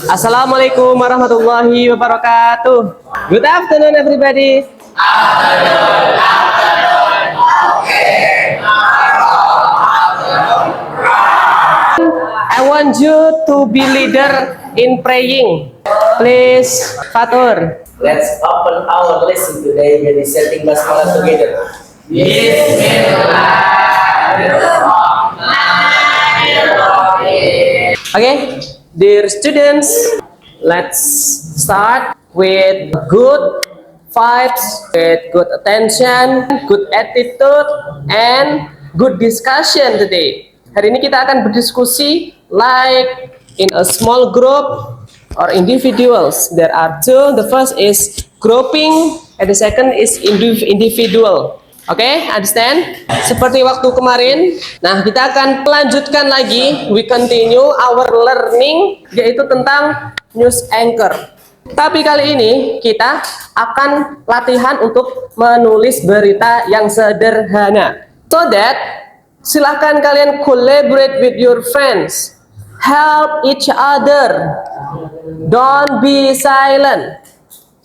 Assalamualaikum warahmatullahi wabarakatuh. Good afternoon, everybody. I want you to be leader in praying. Please, Fatur. Let's open our lesson today by reciting basmalah together. Okay, dear students, let's start with good vibes, with good attention, good attitude, and good discussion today. Hari ini kita akan berdiskusi like in a small group or individuals. There are two. The first is grouping, and the second is individual. Oke, understand? Seperti waktu kemarin, nah kita akan melanjutkan lagi, we continue our learning, yaitu tentang news anchor. Tapi kali ini kita akan latihan untuk menulis berita yang sederhana. So that, silahkan kalian collaborate with your friends, help each other, don't be silent.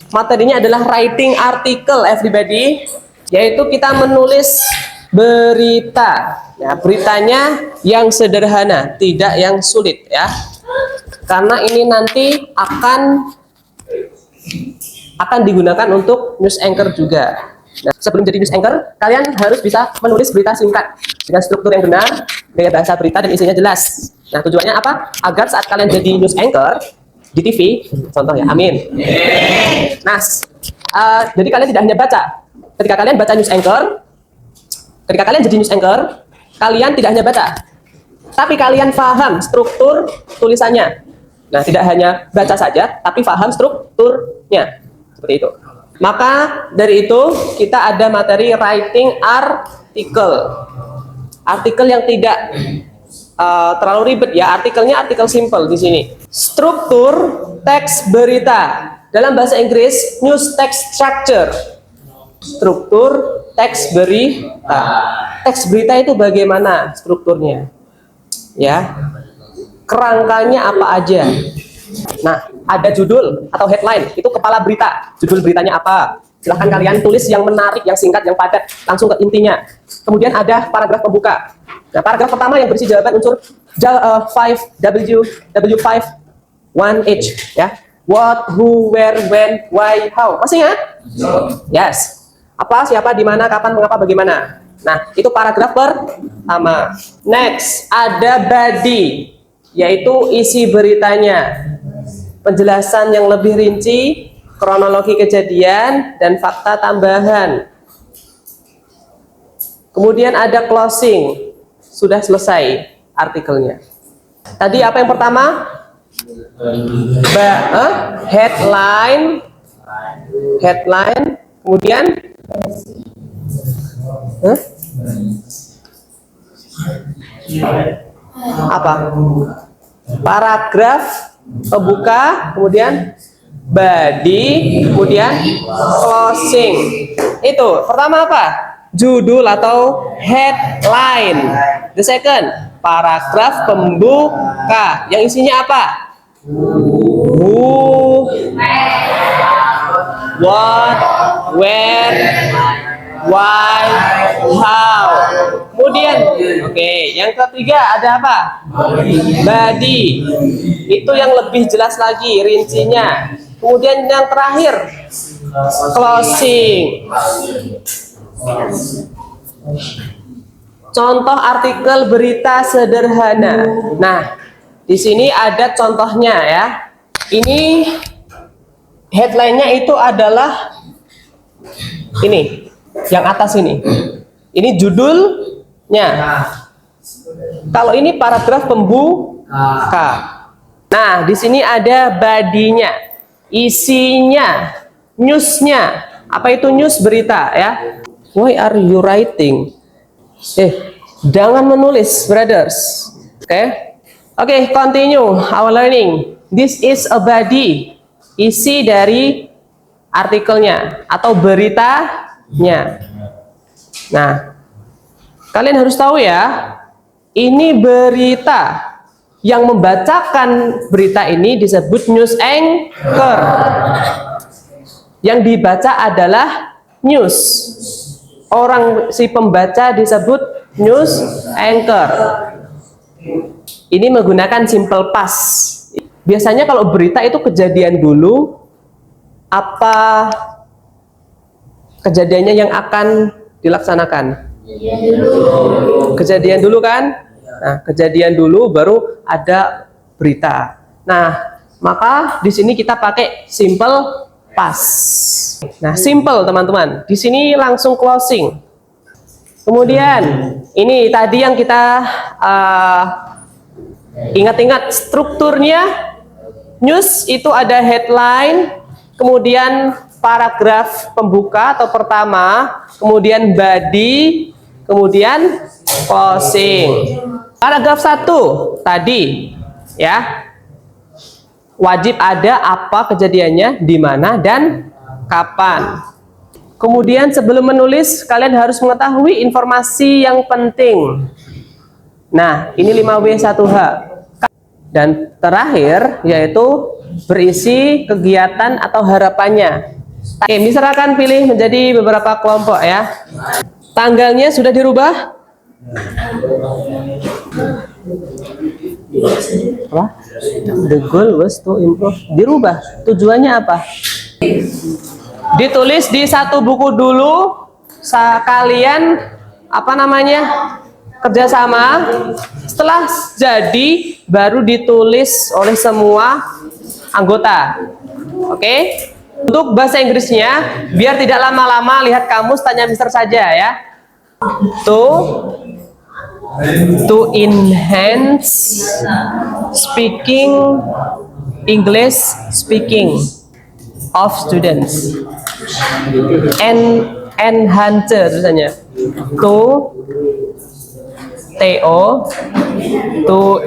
Materinya adalah writing article, everybody. Yaitu kita menulis berita. Ya, beritanya yang sederhana, tidak yang sulit ya. Karena ini nanti akan digunakan untuk news anchor juga. Nah, sebelum jadi news anchor, kalian harus bisa menulis berita singkat dengan struktur yang benar, gaya bahasa berita dan isinya jelas. Nah, tujuannya apa? Agar saat kalian jadi news anchor di TV, contoh ya, amin. Nah, jadi kalian tidak hanya baca. Ketika kalian baca news anchor, ketika kalian jadi news anchor, kalian tidak hanya baca, tapi kalian paham struktur tulisannya. Nah, tidak hanya baca saja, tapi paham strukturnya. Seperti itu. Maka dari itu, kita ada materi writing article. Artikel yang tidak terlalu ribet ya, artikelnya artikel simple di sini. Struktur teks berita. Dalam bahasa Inggris, news text structure. Struktur teks berita. Teks berita itu bagaimana strukturnya? Ya. Kerangkanya apa aja? Nah, ada judul atau headline, itu kepala berita. Judul beritanya apa? Silahkan kalian tulis yang menarik, yang singkat, yang padat, langsung ke intinya. Kemudian ada paragraf pembuka. Nah, paragraf pertama yang berisi jawaban unsur 5W, W5, 1H ya. What, who, where, when, why, how. Masih ingat? Yes. Apa, siapa, di mana, kapan, mengapa, bagaimana. Nah, itu paragraf pertama. Next, ada body, yaitu isi beritanya. Penjelasan yang lebih rinci, kronologi kejadian, dan fakta tambahan. Kemudian ada closing, sudah selesai artikelnya. Tadi apa yang pertama? Headline, kemudian apa? Paragraf pembuka, kemudian body, kemudian closing. Itu pertama apa? Judul atau headline. The second, paragraf pembuka yang isinya apa? Who, what, where, why, how. Kemudian, oke, yang ketiga ada apa? Body. Itu yang lebih jelas lagi rincinya. Kemudian yang terakhir, closing. Contoh artikel berita sederhana. Nah, di sini ada contohnya ya. Ini headline-nya itu adalah ini, yang atas ini. Ini judulnya. Kalau ini paragraf pembuka. Nah, di sini ada body-nya, isinya, news-nya. Apa itu news? Berita ya. Why are you writing? Jangan menulis, brothers. Oke, continue our learning. This is a body, isi dari artikelnya atau beritanya. Nah, kalian harus tahu ya, ini berita. yang membacakan berita ini disebut news anchor. Yang dibaca adalah news. Orang si pembaca disebut news anchor. Ini menggunakan simple past. Biasanya kalau berita itu kejadian dulu, apa kejadiannya yang akan dilaksanakan? Kejadian dulu kan? Nah, kejadian dulu baru ada berita. Nah, maka di sini kita pakai simple past. Nah, simple teman-teman. Di sini langsung closing. Kemudian ini tadi yang kita ingat-ingat strukturnya. News itu ada headline, kemudian paragraf pembuka atau pertama, kemudian body, kemudian closing. Paragraf 1 tadi ya, wajib ada apa kejadiannya, di mana dan kapan. Kemudian sebelum menulis kalian harus mengetahui informasi yang penting. Nah, ini 5W1H. Dan terakhir yaitu berisi kegiatan atau harapannya. Oke, misalkan pilih menjadi beberapa kelompok ya. Tanggalnya sudah dirubah? Apa? The goal was to improve. Dirubah. Tujuannya apa? Ditulis di satu buku dulu. Kalian apa namanya? Kerjasama. Setelah jadi baru ditulis oleh semua anggota. Oke? Untuk bahasa Inggrisnya, biar tidak lama-lama lihat kamus, tanya Mister saja ya. To enhance speaking English speaking of students. Enhance tulisannya. To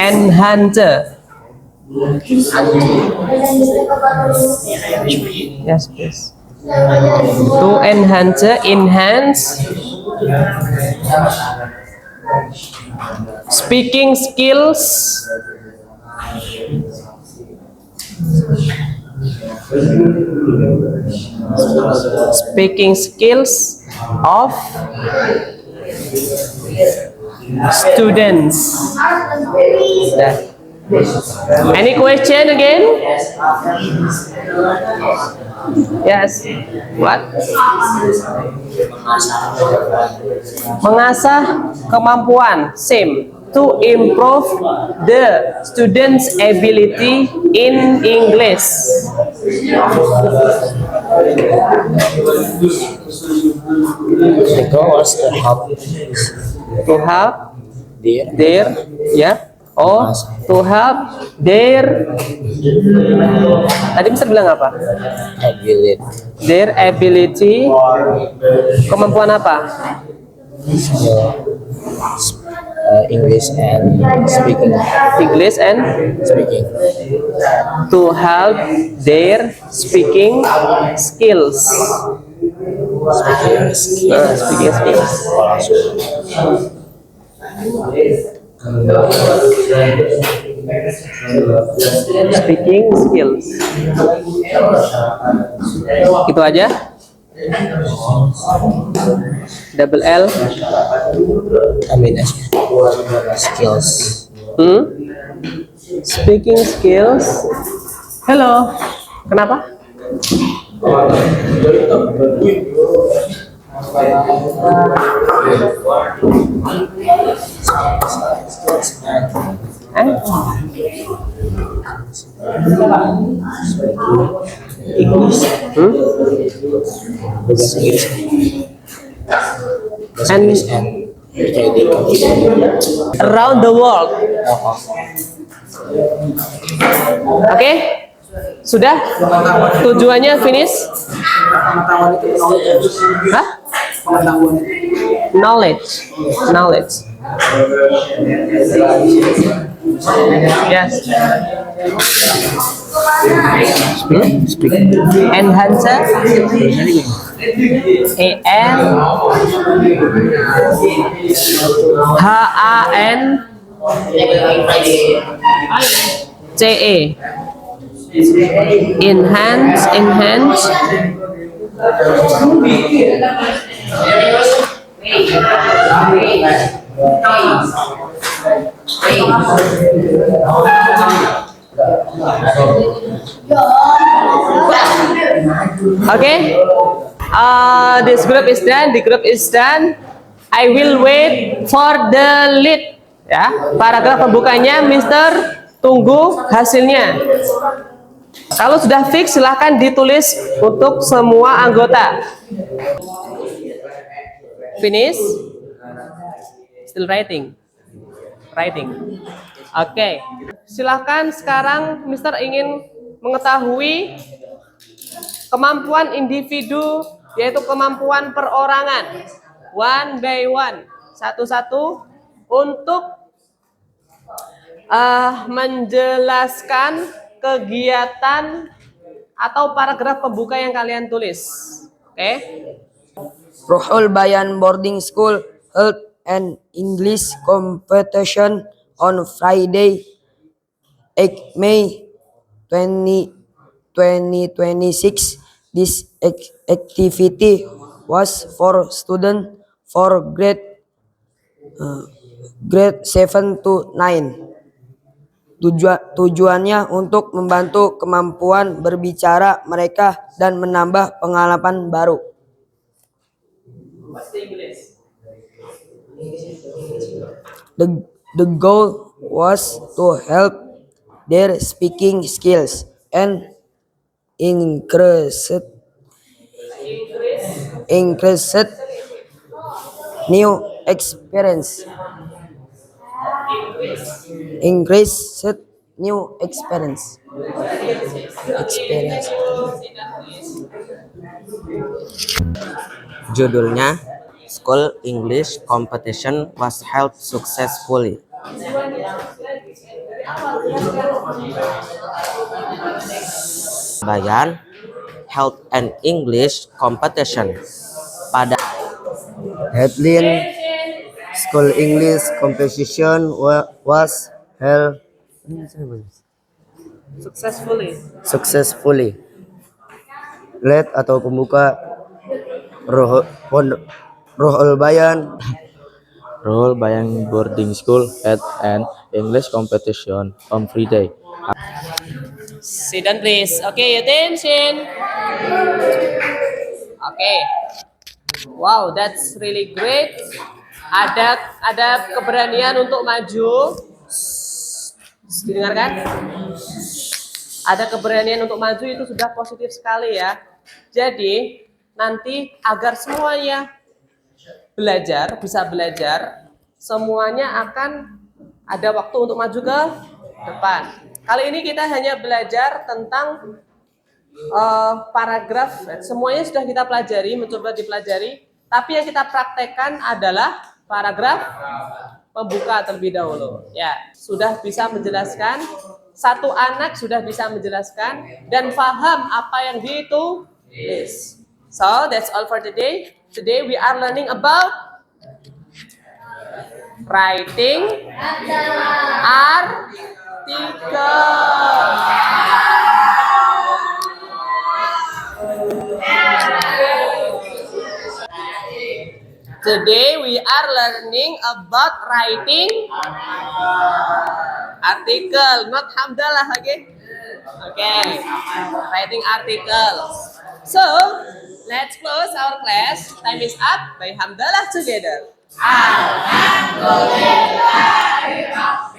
enhance yes please. To enhance speaking skills of students. Any question again? Yes. What? Mengasah kemampuan. Same. To improve the students' ability in English. The goal was to help their yeah. Oh, to help their. Tadi bisa bilang apa? Their ability. Kemampuan apa? English and speaking. English and Speaking. to help their speaking skills. Speaking skills. Speaking skills. Itu aja. Double L. I mean, skills. Speaking skills. Hello. Kenapa? English. And around the world. Oke? Sudah? Tujuannya finish? Hah? Knowledge. Knowledge. Yes. Enhancer. ENHANCE. Enhance. Okay. This group is done. The group is done. I will wait for the lead. Ya, paragraf pembukanya, Mister tunggu hasilnya. Kalau sudah fix, silahkan ditulis untuk semua anggota. Finish. Still writing. Oke. Silahkan sekarang Mister ingin mengetahui kemampuan individu, yaitu kemampuan perorangan. One by one. Satu-satu untuk menjelaskan kegiatan atau paragraf pembuka yang kalian tulis. Oke? Ruhul Bayan Boarding School held an English competition on Friday, 8 May 2026. This activity was for students for grade 7 to 9. Tujuannya untuk membantu kemampuan berbicara mereka dan menambah pengalaman baru. The goal was to help their speaking skills and increase new experience. Judulnya, School English Competition was held successfully. Bayan held an English competition pada Headline: School English Competition was held successfully. Lead atau pembuka, Ruhul Bayan Boarding School had an English competition on Friday. Sit down please. Okay, attention. Okay. Wow, that's really great. Ada keberanian untuk maju. Didengarkan? Ada keberanian untuk maju, itu sudah positif sekali ya. Jadi nanti agar semuanya bisa belajar, semuanya akan ada waktu untuk maju ke depan. Kali ini kita hanya belajar tentang paragraf. Semuanya sudah kita pelajari, mencoba dipelajari, tapi yang kita praktekkan adalah paragraf pembuka terlebih dahulu. Ya, sudah bisa menjelaskan, satu anak sudah bisa menjelaskan dan paham apa yang ditulis. So that's all for today. Today we are learning about writing article. Today we are learning about writing article, not hamdalah, okay? Okay, writing articles. So, let's close our class. Time is up. By hamdalah together. Alhamdulillah.